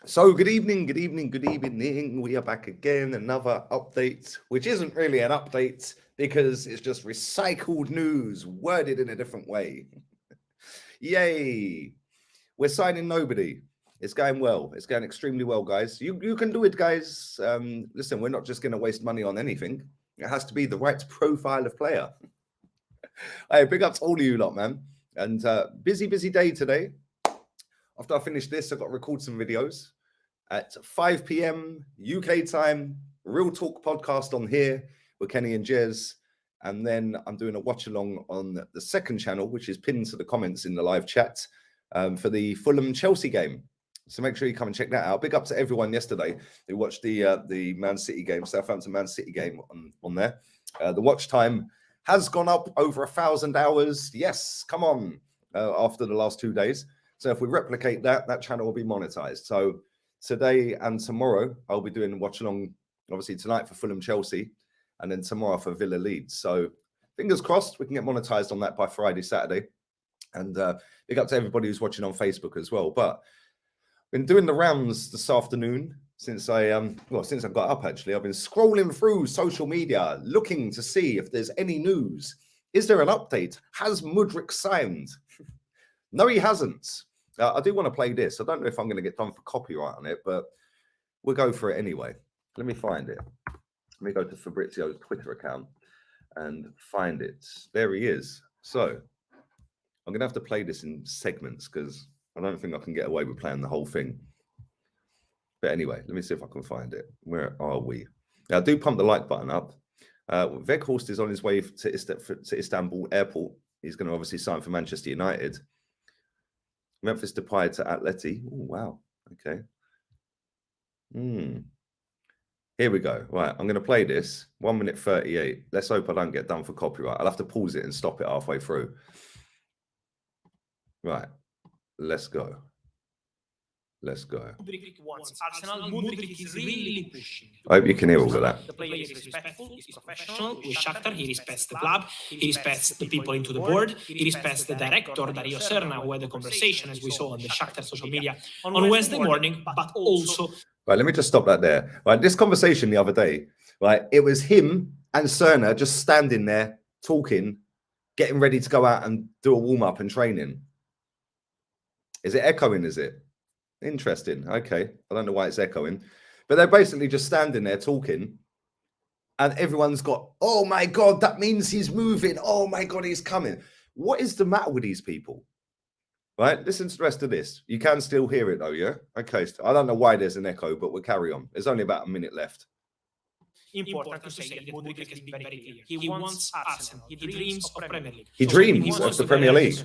So good evening, good evening, good evening. We are back again. Another update, which isn't really an update because it's just recycled news worded in a different way. Yay! We're signing nobody. It's going well. It's going extremely well, guys. You can do it, guys. Listen, we're not just going to waste money on anything. It has to be the right profile of player. Hey, big up to all of you lot, man. And busy day today. After I finish this, I've got to record some videos at 5 p.m. UK time. Real Talk podcast on here with Kenny and Jez. And then I'm doing a watch along on the second channel, which is pinned to the comments in the live chat for the Fulham Chelsea game. So make sure you come and check that out. Big up to everyone yesterday who watched the Man City game, Southampton Man City game on there. The watch time has gone up over 1,000 hours. Yes, come on, after the last 2 days. So if we replicate that, that channel will be monetized. So today and tomorrow, I'll be doing watch along, obviously tonight for Fulham Chelsea, and then tomorrow for Villa Leeds. So fingers crossed we can get monetized on that by Friday, Saturday. And big up to everybody who's watching on Facebook as well. But been doing the rounds this afternoon since I got up. Actually, I've been scrolling through social media looking to see if there's any news. Is there an update? Has Modric signed? No, he hasn't. I do want to play this. I don't know if I'm going to get done for copyright on it, but we'll go for it anyway. Let me find it. Let me go to Fabrizio's Twitter account and find it. There he is. So I'm going to have to play this in segments because I don't think I can get away with playing the whole thing. But anyway, let me see if I can find it. Where are we? Now, do pump the like button up. Weghorst is on his way to Istanbul Airport. He's going to obviously sign for Manchester United. Memphis Depay to Atleti. Oh, wow. Okay. Here we go. Right, I'm going to play this. 1 minute 38. Let's hope I don't get done for copyright. I'll have to pause it and stop it halfway through. Right, let's go. Let's go. Modric wants Arsenal. Modric is really pushing. I hope you can hear all of that. The player is respectful, he's professional. With Shakhtar, he respects the club, he respects the people into the board, he respects the director, Dario Serna, who had a conversation, as we saw on the Shakhtar social media on Wednesday morning, but also... Right, let me just stop that there. Right, this conversation the other day, right, it was him and Serna just standing there, talking, getting ready to go out and do a warm-up and training. Is it echoing, is it? Interesting. Okay. I don't know why it's echoing. But they're basically just standing there talking. And everyone's got, oh my God, that means he's moving. Oh my God, he's coming. What is the matter with these people? Right? Listen to the rest of this. You can still hear it though, yeah? Okay. I don't know why there's an echo, but we'll carry on. There's only about a minute left. Important to say that Modric has been very clear. He wants Arsenal. He dreams of Premier League. He dreams of the Premier League.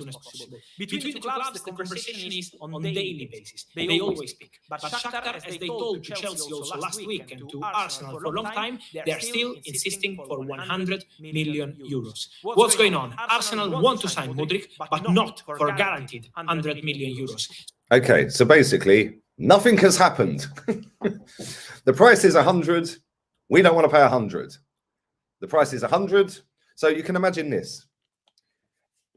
Between the two clubs, the conversation is on daily basis. They always speak. But Shakhtar, as they told to Chelsea also last week and to Arsenal for a long time, they are still insisting for 100 million euros. What's going on? Arsenal want to sign Modric, but not for guaranteed 100 million euros. Okay, so basically, nothing has happened. The price is 100. We don't want to pay 100. The price is 100. So you can imagine this.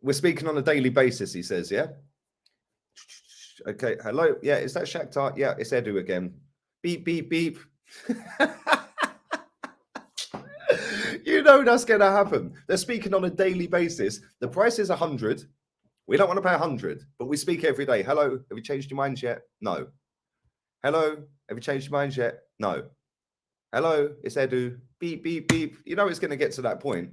We're speaking on a daily basis, he says, yeah? Okay, hello. Yeah, is that Shakhtar? Yeah, it's Edu again. Beep, beep, beep. You know that's going to happen. They're speaking on a daily basis. The price is 100. We don't want to pay 100, but we speak every day. Hello, have you changed your minds yet? No. Hello, have you changed your minds yet? No. Hello, it's Edu. Beep, beep, beep. You know it's going to get to that point.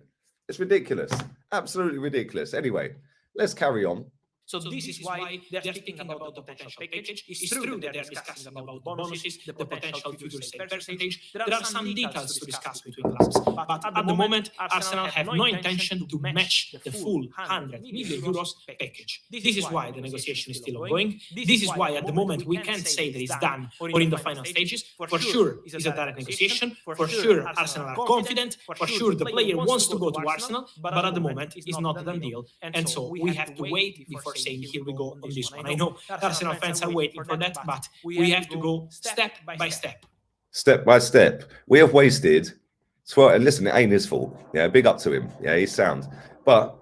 It's ridiculous. Absolutely ridiculous. Anyway, let's carry on. So this is why they're speaking about the potential package. It's true that they're discussing about bonuses, the potential future sale percentage. There are some details to discuss between clubs. But at the moment, Arsenal have no intention to match the full 100 million euros package. This is why the negotiation is still ongoing. This is why at the moment we can't say that it's done or in the final stages. For sure, it's a direct negotiation. For sure, Arsenal are confident. For sure, the player wants to go to Arsenal. But at the moment, it's not a done deal. And so we have to wait before saying here we go on this one. I know Arsenal fans are waiting for that, but we have to go step by step. Step by step. We have wasted 12, and listen, it ain't his fault. Yeah, big up to him. Yeah, he's sound. But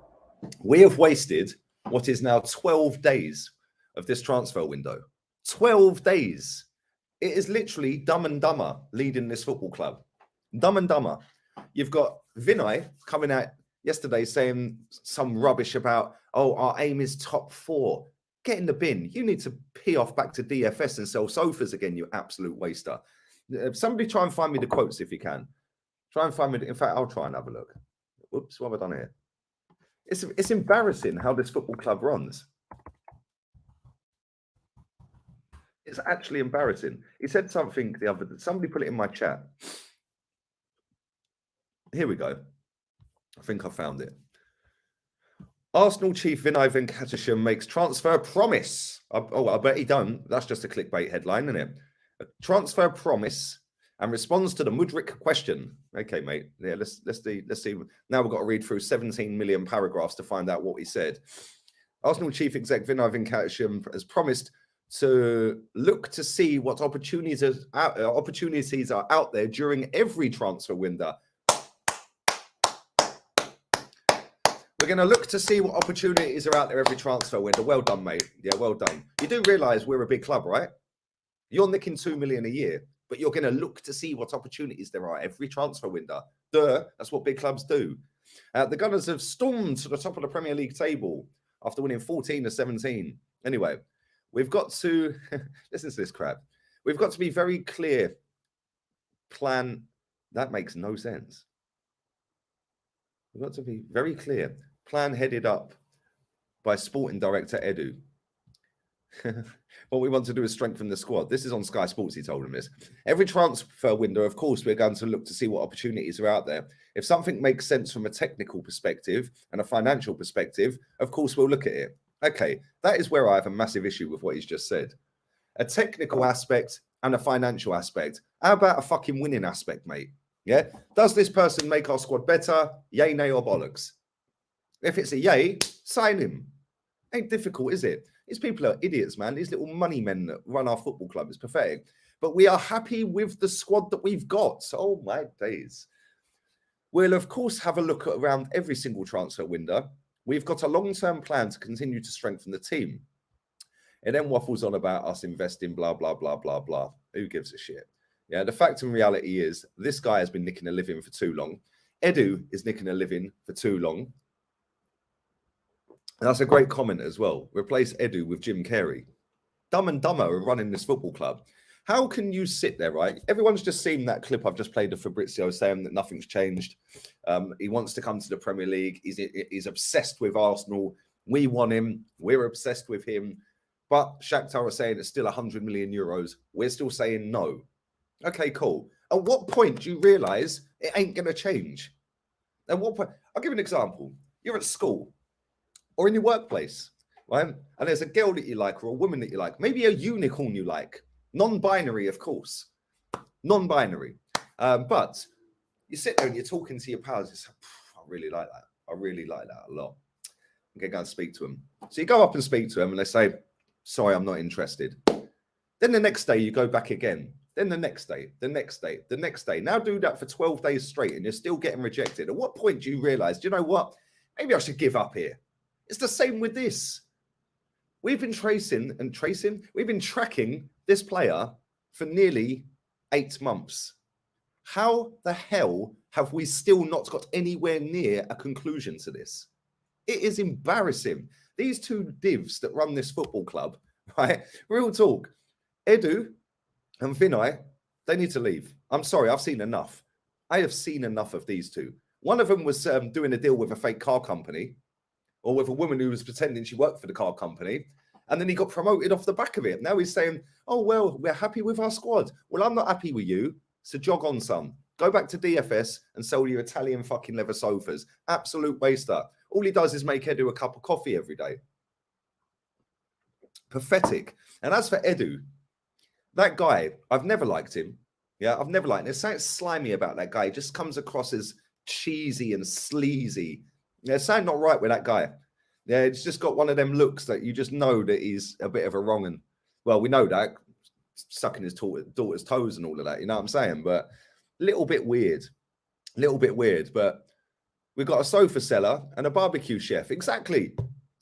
we have wasted what is now 12 days of this transfer window. 12 days. It is literally Dumb and Dumber leading this football club. Dumb and Dumber. You've got Vinay coming out yesterday saying some rubbish about, oh, our aim is top 4. Get in the bin. You need to pee off back to DFS and sell sofas again, you absolute waster. Somebody try and find me the quotes if you can. Try and find me. In fact, I'll try and have a look. Whoops, what have I done here? It's embarrassing how this football club runs. It's actually embarrassing. He said something the other day. Somebody put it in my chat. Here we go. I think I found it. Arsenal chief Vinay Venkatesham makes transfer promise. I bet he don't. That's just a clickbait headline, isn't it? A transfer promise and responds to the Modric question. Okay, mate. Yeah, let's see. Now we've got to read through 17 million paragraphs to find out what he said. Arsenal chief exec Vinay Venkatesham has promised to look to see what opportunities are out there during every transfer window. We're going to look to see what opportunities are out there every transfer window. Well done, mate. Yeah, well done. You do realise we're a big club, right? You're nicking 2 million a year, but you're going to look to see what opportunities there are every transfer window. Duh, that's what big clubs do. The Gunners have stormed to the top of the Premier League table after winning 14 of 17. Anyway, we've got to listen to this crap. We've got to be very clear. Plan that makes no sense. We've got to be very clear. Plan headed up by sporting director Edu. What we want to do is strengthen the squad. This is on Sky Sports, he told him this. Every transfer window, of course, we're going to look to see what opportunities are out there. If something makes sense from a technical perspective and a financial perspective, of course, we'll look at it. Okay, that is where I have a massive issue with what he's just said. A technical aspect and a financial aspect. How about a fucking winning aspect, mate? Yeah? Does this person make our squad better? Yay, nay, or bollocks? If it's a yay, sign him. Ain't difficult, is it? These people are idiots, man. These little money men that run our football club is pathetic. But we are happy with the squad that we've got. Oh, my days. We'll, of course, have a look at around every single transfer window. We've got a long-term plan to continue to strengthen the team. It then waffles on about us investing, blah, blah, blah, blah, blah. Who gives a shit? Yeah, the fact and reality is this guy has been nicking a living for too long. Edu is nicking a living for too long. And that's a great comment as well. Replace Edu with Jim Carrey. Dumb and Dumber are running this football club. How can you sit there, right? Everyone's just seen that clip I've just played of Fabrizio saying that nothing's changed. He wants to come to the Premier League. He's obsessed with Arsenal. We want him. We're obsessed with him. But Shakhtar are saying it's still 100 million euros. We're still saying no. Okay, cool. At what point do you realise it ain't going to change? At what point? I'll give you an example. You're at school or in your workplace, right? And there's a girl that you like or a woman that you like. Maybe a unicorn you like. Non-binary, of course. Non-binary. But you sit there and you're talking to your pals. You say, I really like that. I really like that a lot. I'm going to go and speak to them. So you go up and speak to them and they say, sorry, I'm not interested. Then the next day you go back again. Then the next day, the next day, the next day. Now do that for 12 days straight and you're still getting rejected. At what point do you realize, do you know what? Maybe I should give up here. It's the same with this. We've been we've been tracking this player for nearly 8 months. How the hell have we still not got anywhere near a conclusion to this? It is embarrassing. These two divs that run this football club, right? Real talk. Edu and Vinay, they need to leave. I'm sorry, I've seen enough. I have seen enough of these two. One of them was doing a deal with a fake car company or with a woman who was pretending she worked for the car company. And then he got promoted off the back of it. Now he's saying, oh, well, we're happy with our squad. Well, I'm not happy with you. So jog on, son. Go back to DFS and sell your Italian fucking leather sofas. Absolute waster. All he does is make Edu a cup of coffee every day. Pathetic. And as for Edu, that guy, I've never liked him. Yeah, I've never liked him. There's something slimy about that guy. He just comes across as cheesy and sleazy. There's something not right with that guy. Yeah, it's just got one of them looks that you just know that he's a bit of a wrong. And well, we know that. Sucking his daughter's toes and all of that. You know what I'm saying? But a little bit weird. But we've got a sofa seller and a barbecue chef. Exactly.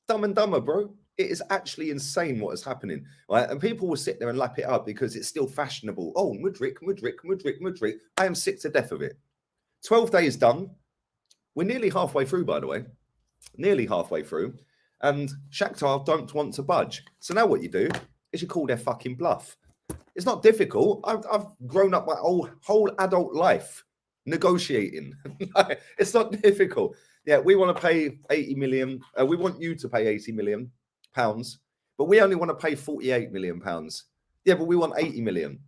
Dumb and Dumber, bro. It is actually insane what is happening, right? And people will sit there and lap it up because it's still fashionable. Oh, Modric. I am sick to death of it. 12 days done. We're nearly halfway through, by the way. Nearly halfway through. And Shakhtar don't want to budge. So now what you do is you call their fucking bluff. It's not difficult. I've grown up my whole adult life negotiating. It's not difficult. Yeah, we want to pay 80 million. We want you to pay 80 million pounds, but we only want to pay 48 million pounds. Yeah, but we want 80 million.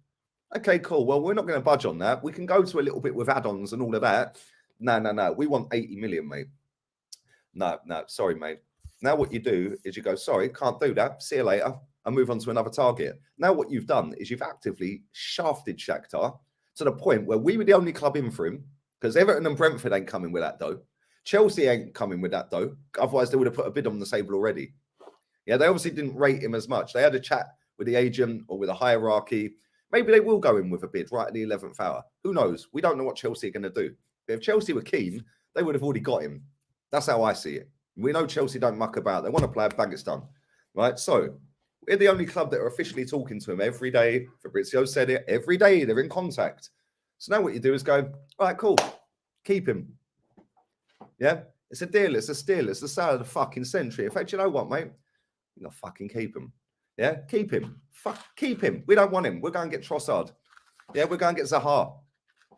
Okay, cool. Well, we're not going to budge on that. We can go to a little bit with add-ons and all of that. No. We want 80 million, mate. No. Sorry, mate. Now what you do is you go, sorry, can't do that. See you later. And move on to another target. Now what you've done is you've actively shafted Shakhtar to the point where we were the only club in for him, because Everton and Brentford ain't coming with that dough. Chelsea ain't coming with that dough. Otherwise, they would have put a bid on the table already. Yeah, they obviously didn't rate him as much. They had a chat with the agent or with a hierarchy. Maybe they will go in with a bid right at the 11th hour. Who knows? We don't know what Chelsea are going to do. But if Chelsea were keen, they would have already got him. That's how I see it. We know Chelsea don't muck about. They want to play a bang, it's done. Right? So we're the only club that are officially talking to him every day. Fabrizio said it. Every day they're in contact. So now what you do is go, all right, cool. Keep him. Yeah? It's a deal. It's a steal. It's the sale of the fucking century. In fact, you know what, mate? You're going to fucking keep him. Yeah? Keep him. Keep him. We don't want him. We're going to get Trossard. Yeah? We're going to get Zaha.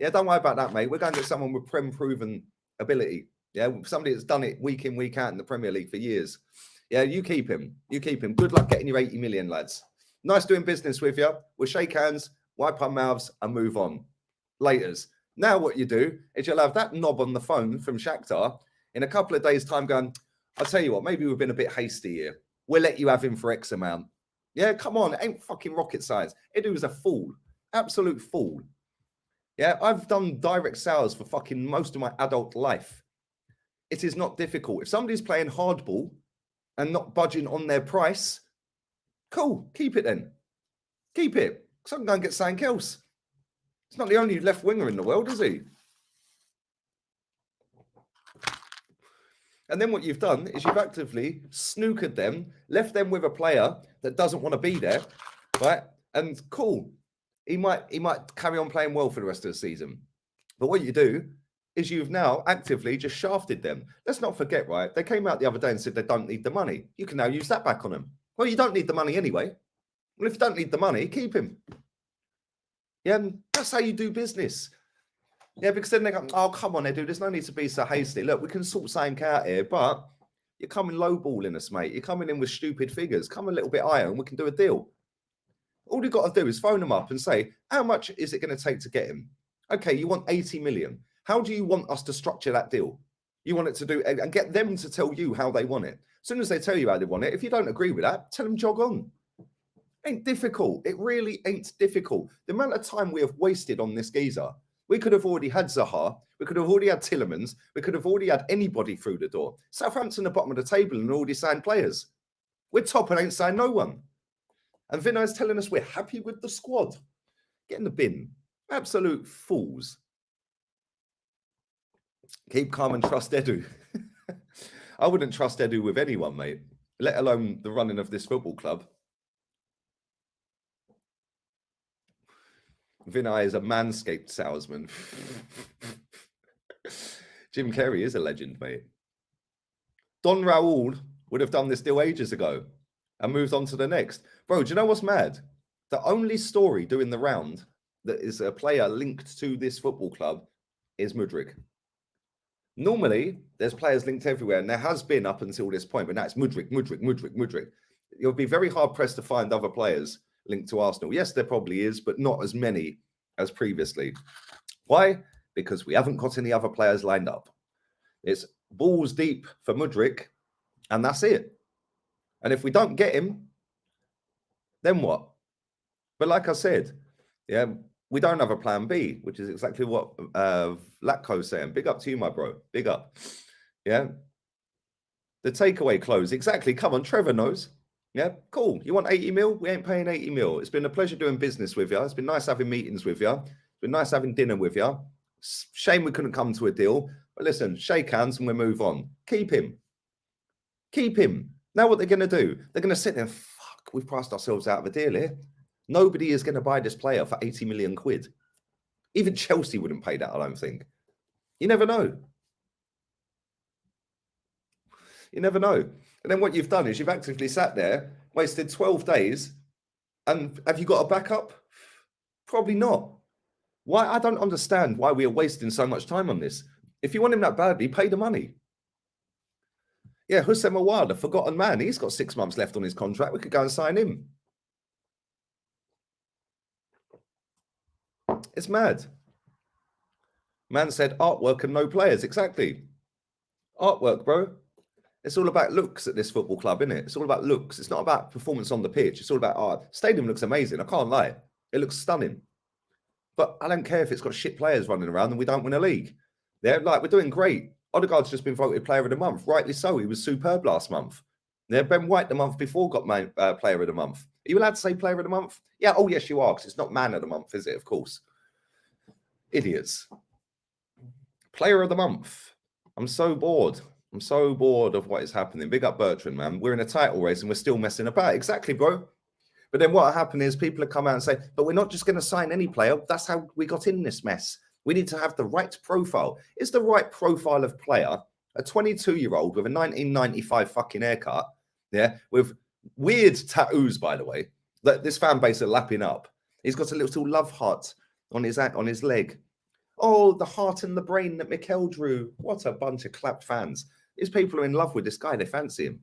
Yeah? Don't worry about that, mate. We're going to get someone with Prem-proven ability. Yeah? Somebody that's done it week in, week out in the Premier League for years. Yeah, you keep him. You keep him. Good luck getting your 80 million, lads. Nice doing business with you. We'll shake hands, wipe our mouths, and move on. Laters. Now what you do is you'll have that knob on the phone from Shakhtar in a couple of days' time going, I'll tell you what, maybe we've been a bit hasty here. We'll let you have him for X amount. Yeah, come on. It ain't fucking rocket science. Edu was a fool. Absolute fool. Yeah, I've done direct sales for fucking most of my adult life. It is not difficult. If somebody's playing hardball and not budging on their price, cool, keep it then. Keep it. Because I can go and get something else. He's not the only left winger in the world, is he? And then what you've done is you've actively snookered them, left them with a player that doesn't want to be there, right? And cool, he might carry on playing well for the rest of the season. But what you do is you've now actively just shafted them. Let's not forget, right? They came out the other day and said they don't need the money. You can now use that back on them. Well, you don't need the money anyway. Well, if you don't need the money, keep him. Yeah, and that's how you do business. Yeah, because then they go, oh, come on, Edu, there's no need to be so hasty. Look, we can sort something out here, but you're coming lowballing us, mate. You're coming in with stupid figures. Come a little bit higher and we can do a deal. All you've got to do is phone them up and say, how much is it going to take to get him? Okay, you want 80 million. How do you want us to structure that deal? You want it to do, and get them to tell you how they want it. As soon as they tell you how they want it, if you don't agree with that, tell them jog on. Ain't difficult. It really ain't difficult. The amount of time we have wasted on this geezer, we could have already had Zaha. We could have already had Tillemans. We could have already had anybody through the door. Southampton at the bottom of the table and already signed players. We're top and ain't signed no one. And Vino is telling us we're happy with the squad. Get in the bin. Absolute fools. Keep calm and trust Edu. I wouldn't trust Edu with anyone, mate, let alone the running of this football club. Vinay is a manscaped salesman. Jim Carrey is a legend, mate. Don Raul would have done this deal ages ago and moved on to the next. Bro, do you know what's mad? The only story doing the round that is a player linked to this football club is Modric. Normally, there's players linked everywhere, and there has been up until this point, but now it's Modric. You'll be very hard-pressed to find other players linked to Arsenal. Yes, there probably is, but not as many as previously. Why? Because we haven't got any other players lined up. It's balls deep for Modric, and that's it. And if we don't get him, then what? But like I said, yeah, we don't have a plan B, which is exactly what Latko's saying. Big up to you, my bro. Big up. Yeah. The takeaway close. Exactly. Come on, Trevor knows. Yeah, cool. You want 80 mil? We ain't paying 80 mil. It's been a pleasure doing business with you. It's been nice having meetings with you. It's been nice having dinner with you. Shame we couldn't come to a deal. But listen, shake hands and we'll move on. Keep him. Keep him. Now what they're going to do? They're going to sit there and, fuck, we've priced ourselves out of a deal here. Nobody is going to buy this player for 80 million quid. Even Chelsea wouldn't pay that, I don't think. You never know. You never know. And then what you've done is you've actively sat there, wasted 12 days, and have you got a backup? Probably not. Why? I don't understand why we are wasting so much time on this. If you want him that badly, pay the money. Yeah, Hussein Mawad, the forgotten man. He's got 6 months left on his contract. We could go and sign him. It's mad. Man said artwork and no players. Exactly. Artwork, bro. It's all about looks at this football club, isn't it? It's all about looks. It's not about performance on the pitch. It's all about art. Stadium looks amazing. I can't lie. It looks stunning. But I don't care if it's got shit players running around and we don't win a league. Yeah, like we're doing great. Odegaard's just been voted player of the month. Rightly so. He was superb last month. Yeah, Ben White the month before got player of the month. Are you allowed to say player of the month? Yeah, oh yes you are, because it's not man of the month, is it? Of course. Idiots. Player of the month. I'm so bored. I'm so bored of what is happening. Big up Bertrand, man. We're in a title race and we're still messing about. Exactly, bro. But then what happened is people have come out and say, but we're not just going to sign any player. That's how we got in this mess. We need to have the right profile. Is the right profile of player a 22-year-old with a 1995 fucking haircut, yeah, with weird tattoos, by the way, that this fan base are lapping up. He's got a little love heart on his leg. Oh, the heart and the brain that Mikel drew. What a bunch of clapped fans. These people are in love with this guy. They fancy him.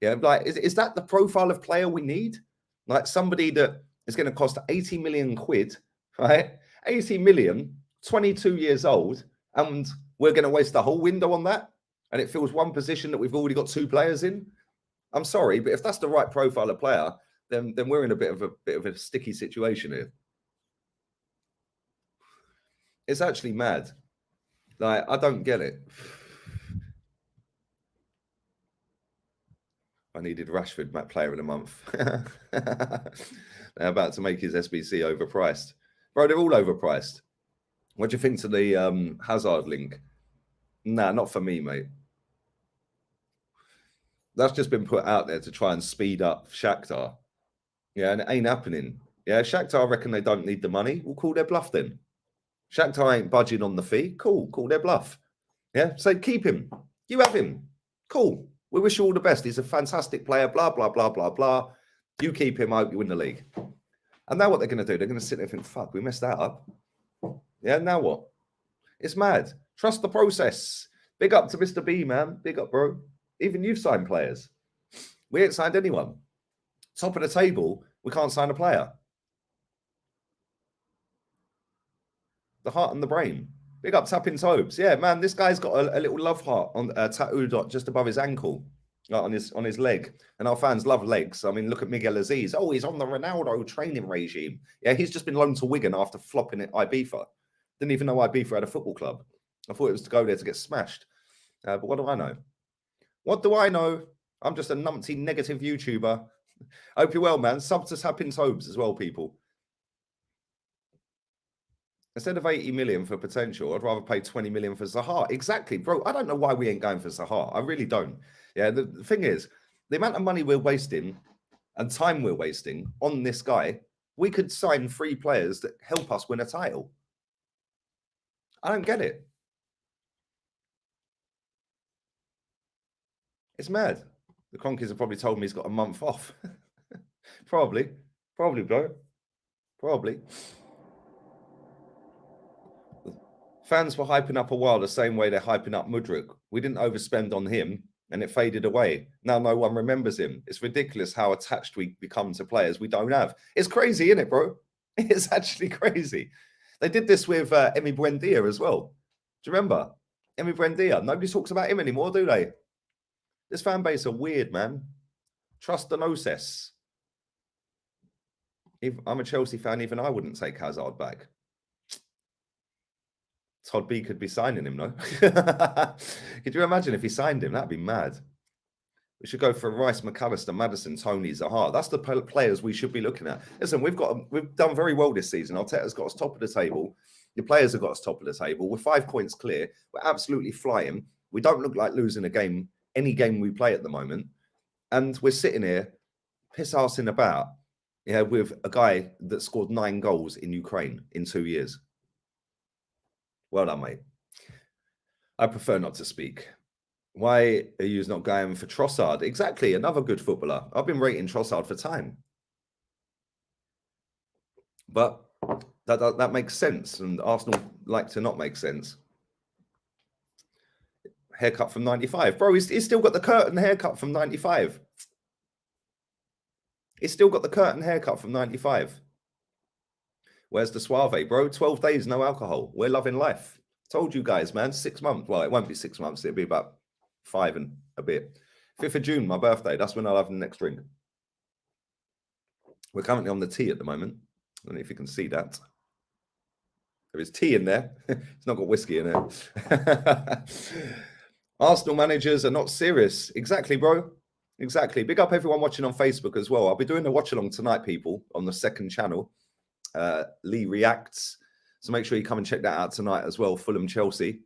Yeah, like, is that the profile of player we need? Like somebody that is going to cost 80 million quid, right? 80 million, 22 years old, and we're going to waste the whole window on that? And it fills one position that we've already got 2 players in? I'm sorry, but if that's the right profile of player, then we're in a bit of a sticky situation here. It's actually mad. Like, I don't get it. I needed Rashford, player of the month. They're about to make his SBC overpriced. Bro, they're all overpriced. What do you think to the Hazard link? Nah, not for me, mate. That's just been put out there to try and speed up Shakhtar. Yeah, and it ain't happening. Yeah, Shakhtar reckon they don't need the money. We'll call their bluff then. Shakhtar ain't budging on the fee. Cool, call their bluff. Yeah, so keep him. You have him. Cool. We wish you all the best. He's a fantastic player, blah, blah, blah, blah, blah. You keep him, I hope you win the league. And now what they're going to do, they're going to sit there and think, fuck, we messed that up. Yeah, now what? It's mad. Trust the process. Big up to Mr. B, man. Big up, bro. Even you've signed players. We ain't signed anyone. Top of the table, we can't sign a player. The heart and the brain. Big up Tapping Tobes. Yeah, man, this guy's got a little love heart on a tattoo dot just above his ankle, on his leg. And our fans love legs. I mean, look at Miguel Aziz. Oh, he's on the Ronaldo training regime. Yeah, he's just been loaned to Wigan after flopping at Ibiza. Didn't even know Ibiza had a football club. I thought it was to go there to get smashed. But what do I know? What do I know? I'm just a numpty negative YouTuber. I hope you're well, man. Sub to Tapping Tobes as well, people. Instead of 80 million for potential, I'd rather pay 20 million for Zaha. Exactly, bro. I don't know why we ain't going for Zaha. I really don't. Yeah, the thing is, the amount of money we're wasting and time we're wasting on this guy, we could sign 3 players that help us win a title. I don't get it. It's mad. The Cronkies have probably told me he's got a month off. Probably, bro. Probably. Fans were hyping up a while the same way they're hyping up Modric. We didn't overspend on him and it faded away. Now no one remembers him. It's ridiculous how attached we become to players we don't have. It's crazy, isn't it, bro? It's actually crazy. They did this with Emi Buendia as well. Do you remember? Emi Buendia. Nobody talks about him anymore, do they? This fan base are weird, man. Trust the process. If I'm a Chelsea fan, even I wouldn't take Hazard back. Todd B could be signing him, no? Could you imagine if he signed him? That'd be mad. We should go for Rice, McAllister, Maddison, Tony, Zaha. That's the players we should be looking at. Listen, we've done very well this season. Arteta's got us top of the table. The players have got us top of the table. We're 5 points clear. We're absolutely flying. We don't look like losing a game, any game we play at the moment. And we're sitting here piss-arsing about, with a guy that scored 9 goals in Ukraine in 2 years. Well done, mate. I prefer not to speak. Why are you not going for Trossard? Exactly, another good footballer. I've been rating Trossard for time. But that makes sense, and Arsenal like to not make sense. Haircut from 95. Bro, he's still got the curtain haircut from 95. He's still got the curtain haircut from 95. Where's the Suave, bro? 12 days, no alcohol. We're loving life. Told you guys, man. 6 months. Well, it won't be 6 months. It'll be about 5 and a bit. 5th of June, my birthday. That's when I'll have the next drink. We're currently on the tea at the moment. I don't know if you can see that. There is tea in there. It's not got whiskey in it. Arsenal managers are not serious. Exactly, bro. Exactly. Big up everyone watching on Facebook as well. I'll be doing a watch along tonight, people, on the second channel. Lee Reacts. So make sure you come and check that out tonight as well. Fulham, Chelsea.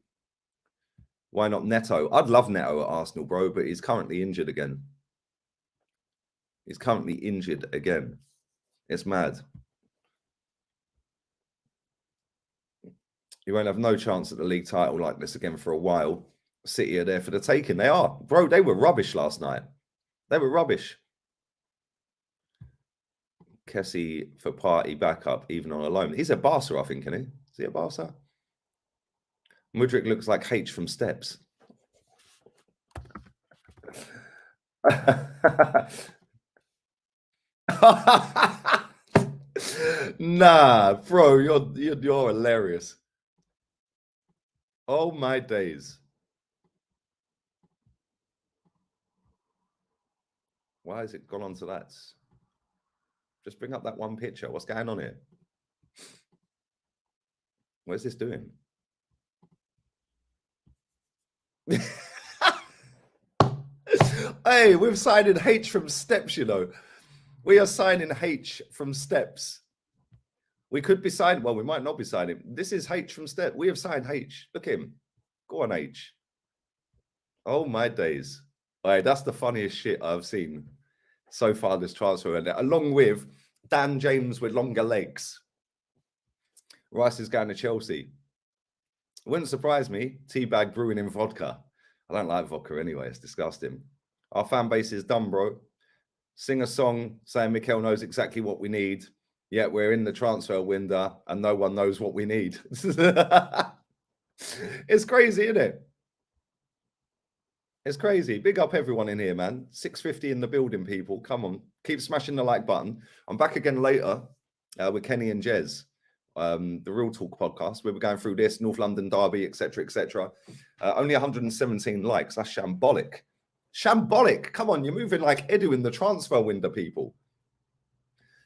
Why not Neto? I'd love Neto at Arsenal, bro, but he's currently injured again. He's currently injured again. It's mad. You won't have no chance at the league title like this again for a while. City are there for the taking. They are. Bro, they were rubbish last night. They were rubbish. Kessie for party backup, even on a loan. He's a Barca, I think, isn't he? Is he a Barca? Modric looks like H from Steps. Nah, bro, you're hilarious. Oh my days. Why has it gone on to that? Just bring up that one picture. What's going on here? Where's this doing? Hey, we've signed H from Steps, you know. We are signing H from Steps. We could be signing, well, we might not be signing. This is H from Steps. We have signed H. Look at him. Go on, H. Oh, my days. All right, that's the funniest shit I've seen so far this transfer. And along with Dan James with longer legs. Rice is going to Chelsea. It wouldn't surprise me. Teabag brewing in vodka. I don't like vodka anyway. It's disgusting. Our fan base is done, bro. Sing a song saying Mikel knows exactly what we need. Yet we're in the transfer window and no one knows what we need. It's crazy, isn't it? It's crazy. Big up everyone in here, man. 650 in the building, people. Come on. Keep smashing the like button. I'm back again later with Kenny and Jez, the Real Talk podcast. We'll be going through this, North London derby, etc., etc. Only 117 likes. That's shambolic. Shambolic. Come on, you're moving like Edu in the transfer window, people.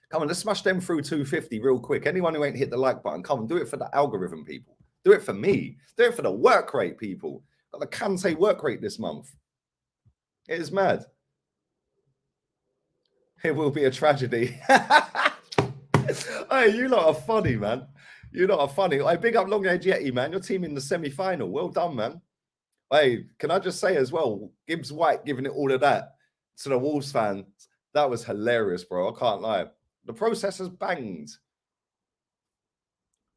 Come on, let's smash them through 250 real quick. Anyone who ain't hit the like button, come on, do it for the algorithm, people. Do it for me. Do it for the work rate, people. Got the Kante work rate this month. It is mad. It will be a tragedy. Hey, you lot are funny, man. You lot are funny. Hey, big up Long Edge Yeti, man. Your team in the semi-final. Well done, man. Hey, can I just say as well, Gibbs White giving it all of that to the Wolves fans. That was hilarious, bro. I can't lie. The process has banged.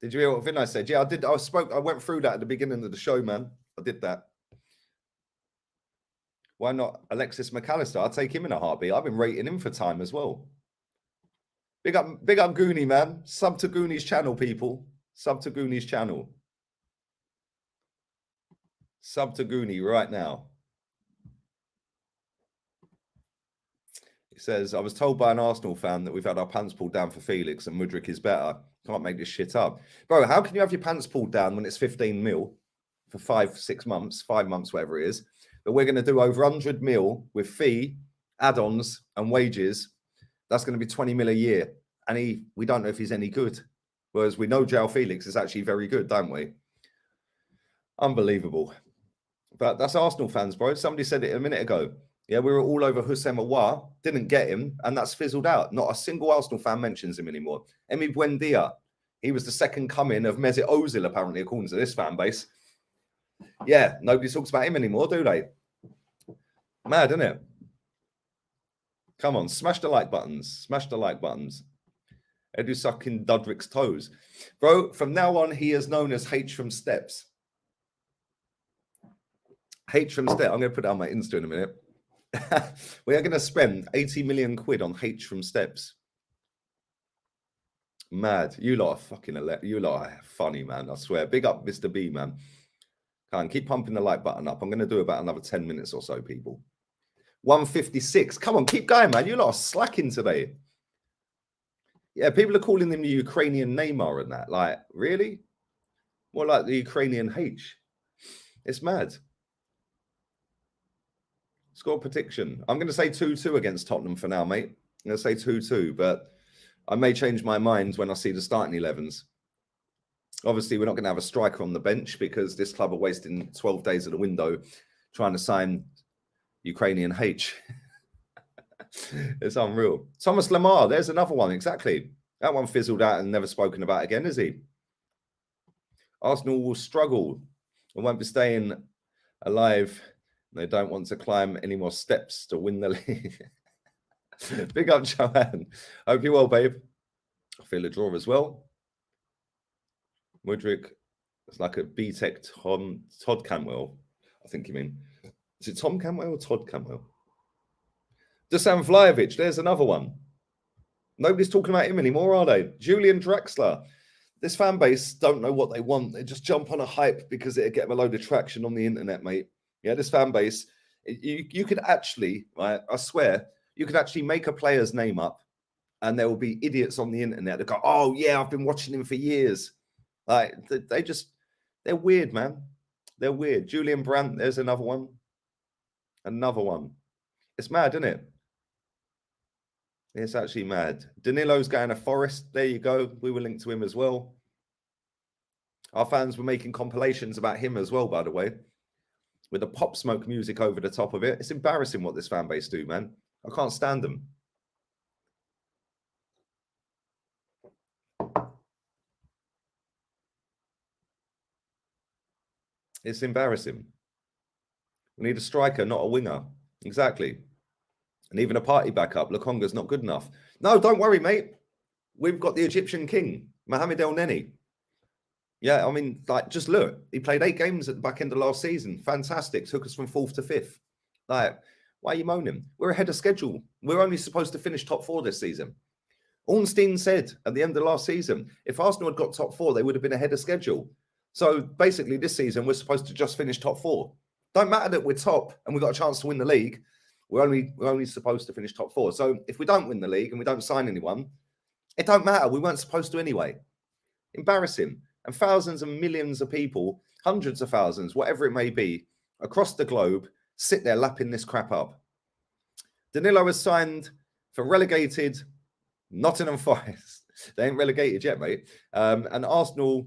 Did you hear what Vinay said? Yeah, I did. I went through that at the beginning of the show, man. I did that. Why not Alexis McAllister? I'll take him in a heartbeat. I've been rating him for time as well. Big up Goonie, man. Sub to Goonie's channel, people. Sub to Goonie's channel. Sub to Goonie right now. It says, I was told by an Arsenal fan that we've had our pants pulled down for Felix and Modric is better. Can't make this shit up. Bro, how can you have your pants pulled down when it's 15 mil for 5 months, whatever it is? But we're going to do over 100 mil with fee, add-ons and wages. That's going to be 20 mil a year. And we don't know if he's any good. Whereas we know João Felix is actually very good, don't we? Unbelievable. But that's Arsenal fans, bro. Somebody said it a minute ago. Yeah, we were all over Houssem Aouar, didn't get him, and that's fizzled out. Not a single Arsenal fan mentions him anymore. Emi Buendia, he was the second coming of Mesut Ozil, apparently, according to this fan base. Yeah, nobody talks about him anymore, do they? Mad, isn't it? Come on, smash the like buttons. Smash the like buttons. Edu sucking Dudrick's toes. Bro, from now on, he is known as H from Steps. H from Steps. I'm going to put it on my Insta in a minute. We are going to spend 80 million quid on H from Steps. Mad. You lot are fucking you lot are funny, man. I swear. Big up, Mr. B, man. Can't keep pumping the like button up. I'm going to do about another 10 minutes or so, people. 156. Come on, keep going, man. You lot are slacking today. Yeah, people are calling him the Ukrainian Neymar and that. Like, really? More like the Ukrainian H. It's mad. Score prediction. I'm going to say 2-2 against Tottenham for now, mate. I'm going to say 2-2, but I may change my mind when I see the starting 11s. Obviously, we're not going to have a striker on the bench because this club are wasting 12 days of the window trying to sign Ukrainian H. It's unreal. Thomas Lamar, there's another one. Exactly. That one fizzled out and never spoken about again, is he? Arsenal will struggle and won't be staying alive. They don't want to climb any more steps to win the league. Big up, Joanne. Hope you're well, babe. I feel a draw as well. Modric is like a B-Tech Todd Camwell, I think you mean. Is it Tom Camwell or Todd Camwell? Dusan Vlahovic, there's another one. Nobody's talking about him anymore, are they? Julian Draxler. This fan base don't know what they want. They just jump on a hype because it'll get a load of traction on the internet, mate. Yeah, this fan base, you could actually, right, I swear, you could actually make a player's name up and there will be idiots on the internet that go, oh, yeah, I've been watching him for years. Like, they're weird, man. They're weird. Julian Brandt, there's another one. Another one. It's mad, isn't it? It's actually mad. Danilo's going to Forest. There you go. We were linked to him as well. Our fans were making compilations about him as well, by the way, with the Pop Smoke music over the top of it. It's embarrassing what this fan base do, man. I can't stand them. It's embarrassing. We need a striker, not a winger. Exactly. And even a party backup. Lukonga's not good enough. No, don't worry, mate. We've got the Egyptian king, Mohamed El Neni. Yeah, I mean, like, just look. He played 8 games at the back end of last season. Fantastic. Took us from 4th to 5th. Like, why are you moaning? We're ahead of schedule. We're only supposed to finish top 4 this season. Ornstein said at the end of last season, if Arsenal had got top 4, they would have been ahead of schedule. So basically this season, we're supposed to just finish top 4. Don't matter that we're top and we've got a chance to win the league. We're only supposed to finish top 4. So if we don't win the league and we don't sign anyone, it don't matter. We weren't supposed to anyway. Embarrassing. And thousands and millions of people, hundreds of thousands, whatever it may be, across the globe, sit there lapping this crap up. Danilo has signed for relegated Nottingham Forest. They ain't relegated yet, mate. And Arsenal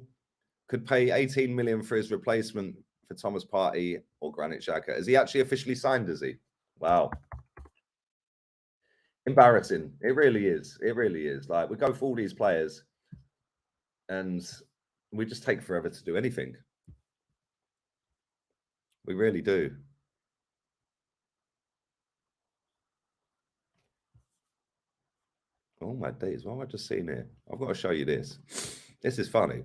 could pay 18 million for his replacement for Thomas Partey or Granit Xhaka. Has he actually officially signed, is he? Wow. Embarrassing. It really is. It really is. Like, we go for all these players and we just take forever to do anything. We really do. Oh my days, what have I just seen here? I've got to show you this. This is funny.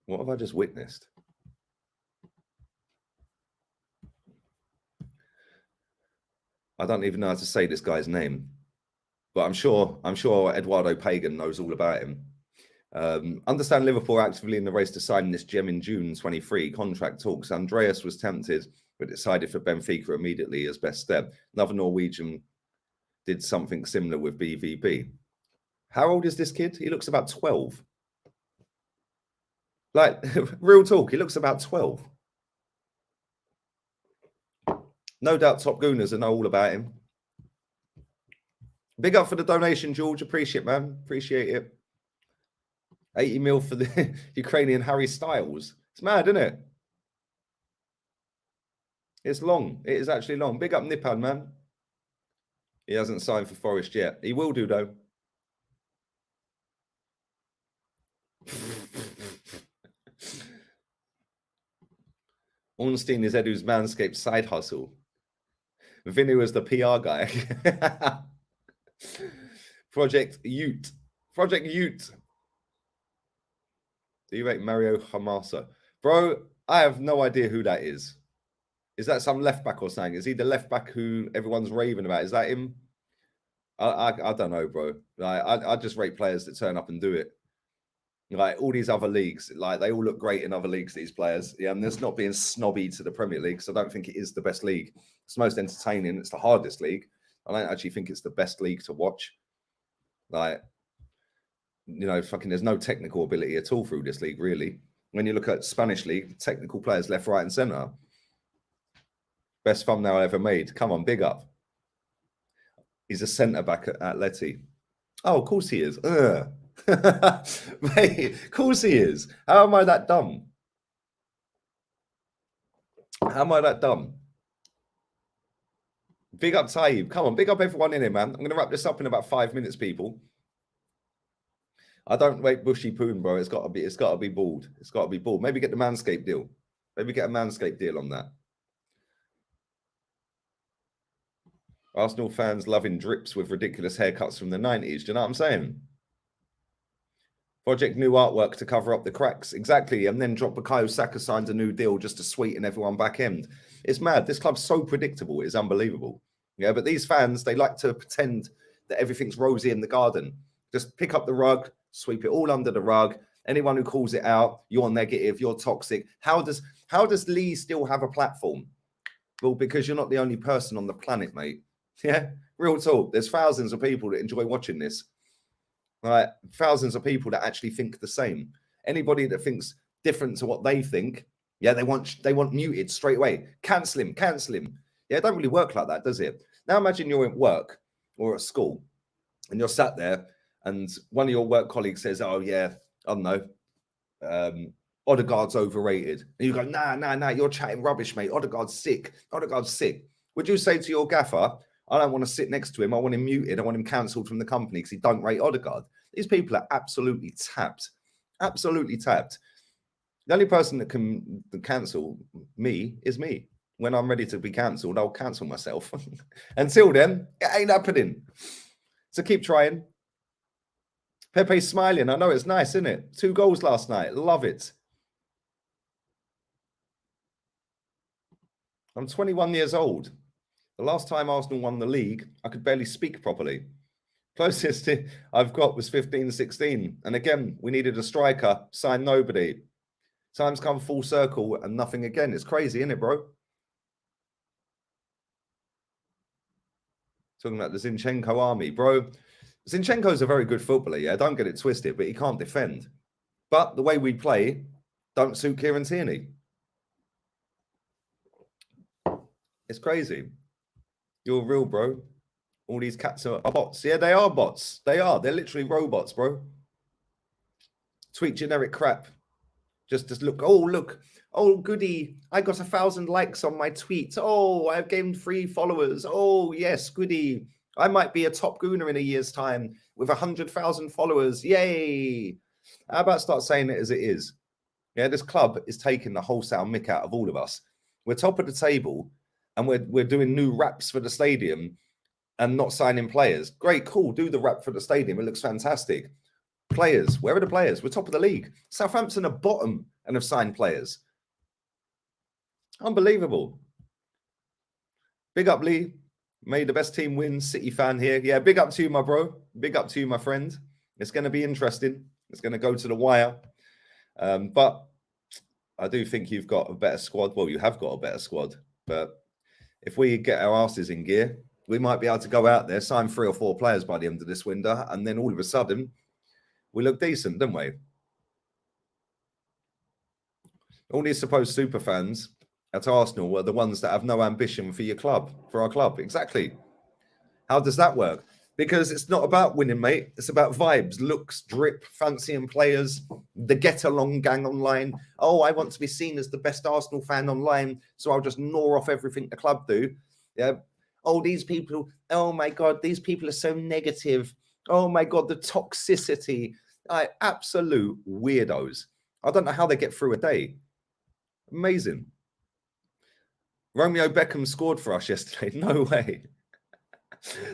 What have I just witnessed? I don't even know how to say this guy's name, but I'm sure Eduardo Pagan knows all about him. Understand Liverpool are actively in the race to sign this gem in June 23 contract talks. Andreas was tempted, but decided for Benfica immediately as best step. Another Norwegian did something similar with BVB. How old is this kid? He looks about 12. Like, real talk, he looks about 12. No doubt Top Gooners know all about him. Big up for the donation, George. Appreciate it, man. Appreciate it. 80 mil for the Ukrainian Harry Styles. It's mad, isn't it? It's long. It is actually long. Big up Nipan, man. He hasn't signed for Forest yet. He will do, though. Ornstein is Edu's Manscaped side hustle. Vinny was the PR guy. Project Ute. Project Ute. Do you rate Mario Hamasa? Bro, I have no idea who that is. Is that some left back or something? Is he the left back who everyone's raving about? Is that him? I don't know, bro. Like, I just rate players that turn up and do it. Like all these other leagues, like they all look great in other leagues, these players. Yeah, and there's not being snobby to the Premier League, so I don't think it is the best league. It's the most entertaining. It's the hardest league. I don't actually think it's the best league to watch. Like, you know, fucking there's no technical ability at all through this league, really. When you look at Spanish league, technical players left, right, and centre. Best thumbnail ever made. Come on, big up. He's a centre back at Atleti. Oh, of course he is. Mate, of course he is. How am I that dumb? How am I that dumb? Big up Taib. Come on, big up everyone in here, man. I'm going to wrap this up in about 5 minutes, people. I don't rate Bushy Poon, bro. It's got to be bald. It's got to be bald. Maybe get the Manscaped deal. Maybe get a Manscaped deal on that. Arsenal fans loving drips with ridiculous haircuts from the 90s. Do you know what I'm saying? Project new artwork to cover up the cracks. Exactly. And then drop Bukayo Saka signs a new deal just to sweeten everyone back end. It's mad. This club's so predictable. It's unbelievable. Yeah, but these fans, they like to pretend that everything's rosy in the garden. Just pick up the rug, sweep it all under the rug. Anyone who calls it out, you're negative, you're toxic. How does Lee still have a platform? Well, because you're not the only person on the planet, mate. Yeah, real talk. There's thousands of people that enjoy watching this. Right, thousands of people that actually think the same. Anybody that thinks different to what they think, yeah, they want muted straight away. Cancel him. Yeah, it don't really work like that, does it? Now imagine you're at work or at school and you're sat there and one of your work colleagues says, oh yeah, I don't know, Odegaard's overrated. And you go, nah, you're chatting rubbish, mate. Odegaard's sick. Would you say to your gaffer, I don't want to sit next to him. I want him muted. I want him cancelled from the company because he don't rate Odegaard. These people are absolutely tapped. Absolutely tapped. The only person that can cancel me is me. When I'm ready to be cancelled, I'll cancel myself. Until then, it ain't happening. So keep trying. Pepe's smiling. I know, it's nice, isn't it? 2 goals last night. Love it. I'm 21 years old. The last time Arsenal won the league, I could barely speak properly. Closest I've got was 15-16. And again, we needed a striker, signed nobody. Time's come full circle and nothing again. It's crazy, isn't it, bro? Talking about the Zinchenko army. Bro, Zinchenko's a very good footballer, yeah? Don't get it twisted, but he can't defend. But the way we play don't suit Kieran Tierney. It's crazy. You're real, bro. All these cats are bots. Yeah, they are bots. They are. They're literally robots, bro. Tweet generic crap. Just look. Oh, look. Oh, goody. I got 1,000 likes on my tweet. Oh, I've gained 3 followers. Oh, yes, goody. I might be a top gooner in a year's time with 100,000 followers. Yay. How about start saying it as it is? Yeah, this club is taking the wholesale mick out of all of us. We're top of the table and we're doing new wraps for the stadium and not signing players. Great, cool. Do the wrap for the stadium. It looks fantastic. Players. Where are the players? We're top of the league. Southampton are bottom and have signed players. Unbelievable. Big up, Lee. May the best team win. City fan here. Yeah, big up to you, my bro. Big up to you, my friend. It's going to be interesting. It's going to go to the wire. But I do think you've got a better squad. Well, you have got a better squad. But if we get our asses in gear, we might be able to go out there, sign 3 or 4 players by the end of this window, and then all of a sudden, we look decent, don't we? All these supposed super fans at Arsenal are the ones that have no ambition for your club, for our club. Exactly. How does that work? Because it's not about winning, mate. It's about vibes, looks, drip, fancying players, the get-along gang online. Oh, I want to be seen as the best Arsenal fan online, so I'll just gnaw off everything the club do. Yeah. Oh, these people, oh my God, these people are so negative. Oh my God, the toxicity. Absolute weirdos. I don't know how they get through a day. Amazing. Romeo Beckham scored for us yesterday. No way.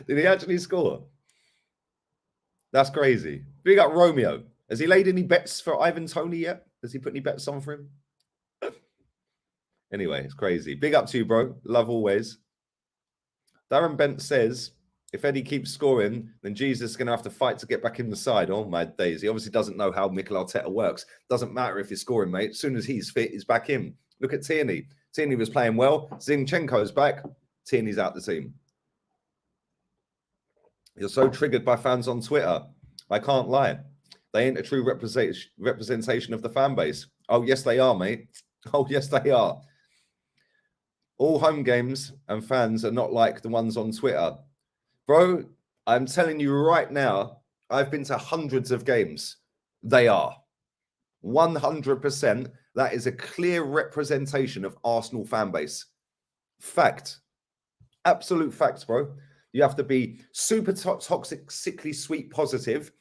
Did he actually score? That's crazy. Big up Romeo. Has he laid any bets for Ivan Toney yet? Has he put any bets on for him? Anyway, it's crazy. Big up to you, bro. Love always. Darren Bent says, if Eddie keeps scoring, then Jesus is going to have to fight to get back in the side. Oh, my days. He obviously doesn't know how Mikel Arteta works. Doesn't matter if he's scoring, mate. As soon as he's fit, he's back in. Look at Tierney. Tierney was playing well. Zinchenko's back. Tierney's out the team. You're so triggered by fans on Twitter. I can't lie. They ain't a true representation of the fan base. Oh, yes, they are, mate. Oh, yes, they are. All home games and fans are not like the ones on Twitter. Bro, I'm telling you right now, I've been to hundreds of games. They are. 100%. That is a clear representation of Arsenal fan base. Fact. Absolute facts, bro. You have to be super toxic, sickly, sweet, positive.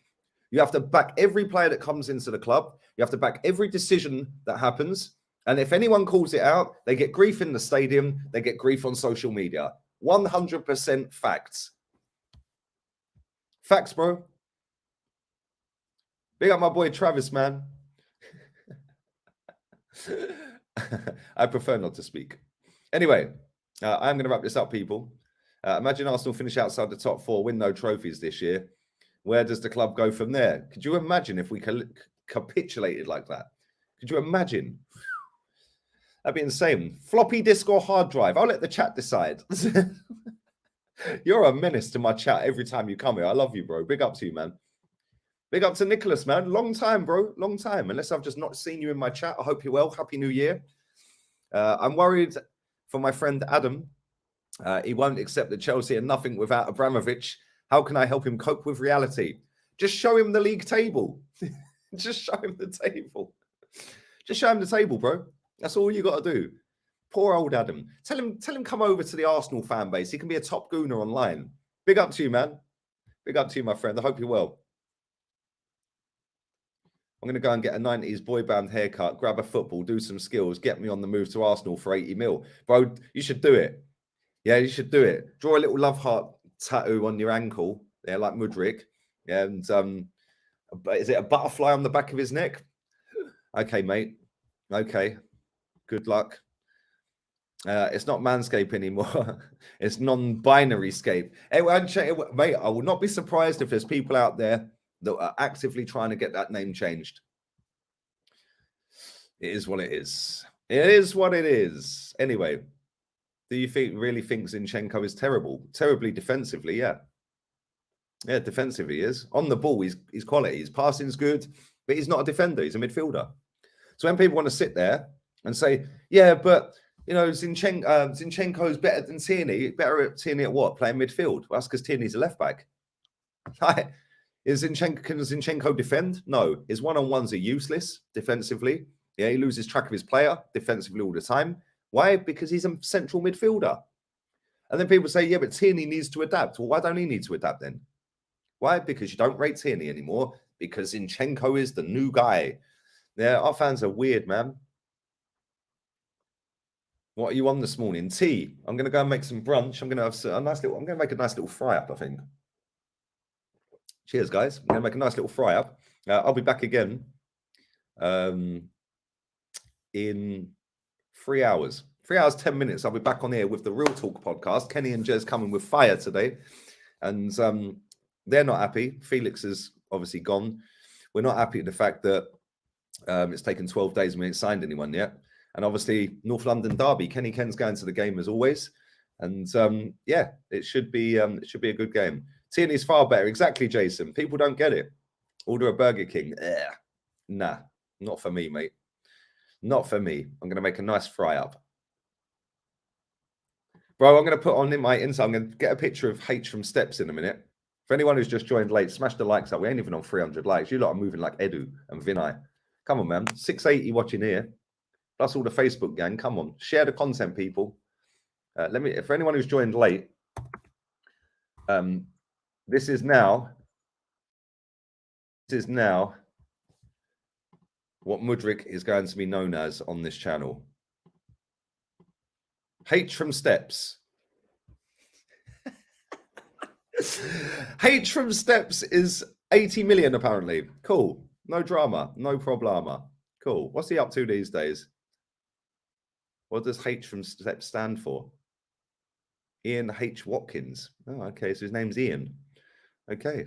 You have to back every player that comes into the club. You have to back every decision that happens. And if anyone calls it out, they get grief in the stadium. They get grief on social media. 100% facts. Facts, bro. Big up my boy Travis, man. I prefer not to speak. Anyway, I'm going to wrap this up, people. Imagine Arsenal finish outside the top 4, win no trophies this year. Where does the club go from there? Could you imagine if we capitulated like that? Could you imagine? That'd be insane. Floppy disk or hard drive? I'll let the chat decide. You're a menace to my chat every time you come here. I love you, bro. Big up to you, man. Big up to Nicholas, man. Long time, bro. Long time. Unless I've just not seen you in my chat. I hope you're well. Happy New Year. I'm worried for my friend Adam. He won't accept that Chelsea are nothing without Abramovich. How can I help him cope with reality? Just show him the league table. Just show him the table. Just show him the table, bro. That's all you got to do. Poor old Adam. Tell him come over to the Arsenal fan base. He can be a top gooner online. Big up to you, man. Big up to you, my friend. I hope you're well. I'm going to go and get a 90s boy band haircut, grab a football, do some skills, get me on the move to Arsenal for 80 mil. Bro, you should do it. Yeah, you should do it. Draw a little love heart tattoo on your ankle. Yeah, like Modric. Yeah, and is it a butterfly on the back of his neck? Okay, mate. Okay. Good luck. It's not Manscape anymore. It's non-binary scape. Mate, I will not be surprised if there's people out there that are actively trying to get that name changed. It is what it is. It is what it is. Anyway, do you really think Zinchenko is terrible? Terribly defensively, yeah. Yeah, defensively he is. On the ball, he's quality. His passing's good, but he's not a defender. He's a midfielder. So when people want to sit there and say, yeah, but you know, Zinchenko is better than Tierney. Better at Tierney at what? Playing midfield. Well, that's because Tierney's a left back. Can Zinchenko defend? No. His one-on-ones are useless defensively. Yeah, he loses track of his player defensively all the time. Why? Because he's a central midfielder. And then people say, yeah, but Tierney needs to adapt. Well, why don't he need to adapt then? Why? Because you don't rate Tierney anymore. Because Zinchenko is the new guy. Yeah, our fans are weird, man. What are you on this morning? Tea. I'm going to go and make some brunch. I'm going to have a nice little. I'm going to make a nice little fry up, I think. Cheers, guys. I'm going to make a nice little fry up. I'll be back again in 3 hours. 3 hours, 10 minutes. I'll be back on here with the Real Talk podcast. Kenny and Jez coming with fire today. And they're not happy. Felix is obviously gone. We're not happy with the fact that it's taken 12 days and we ain't signed anyone yet. And obviously, North London derby. Kenny Ken's going to the game as always. And yeah, it should be a good game. Tierney's far better. Exactly, Jason. People don't get it. Order a Burger King. Nah, not for me, mate. Not for me. I'm going to make a nice fry up. Bro, I'm going to put on in my Insta. I'm going to get a picture of H from Steps in a minute. For anyone who's just joined late, smash the likes up. We ain't even on 300 likes. You lot are moving like Edu and Vinay. Come on, man. 680 watching here. Plus all the Facebook gang. Come on. Share the content, people. For anyone who's joined late, this is now what Modric is going to be known as on this channel. H from Steps. H from Steps is 80 million apparently. Cool. No drama. No problema. Cool. What's he up to these days? What does H from Steps stand for? Ian H. Watkins. Oh, okay. So his name's Ian. Okay.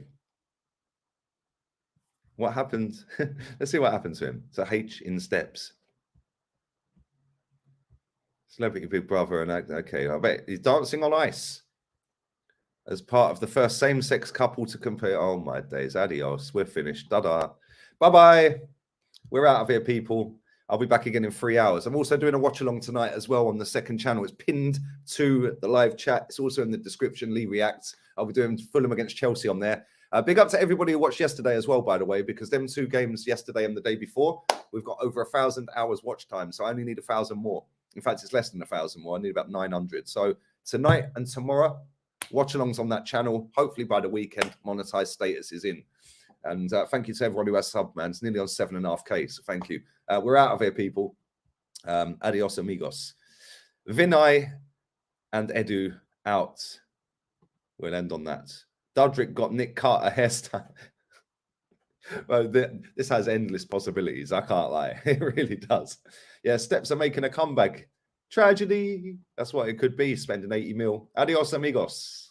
What happened? Let's see what happened to him. So H in Steps. Celebrity Big Brother. And okay, I bet he's dancing on ice as part of the first same-sex couple to compare. Oh my days. Adios. We're finished. Da-da. Bye-bye. We're out of here, people. I'll be back again in 3 hours. I'm also doing a watch along tonight as well on the second channel. It's pinned to the live chat. It's also in the description. Lee reacts. I'll be doing Fulham against Chelsea on there. Big up to everybody who watched yesterday as well, by the way, because them 2 games yesterday and the day before, we've got over 1,000 hours watch time. So I only need 1,000 more. In fact, it's less than 1,000 more. I need about 900. So tonight and tomorrow, watch alongs on that channel. Hopefully by the weekend, monetized status is in. And thank you to everyone who has sub, man. It's nearly on 7.5K. So thank you. We're out of here, people. Adios, amigos. Vinay and Edu out. We'll end on that. Modric got Nick Carter hairstyle. Well, this has endless possibilities. I can't lie. It really does. Yeah, Steps are making a comeback. Tragedy. That's what it could be, spending 80 mil. Adios, amigos.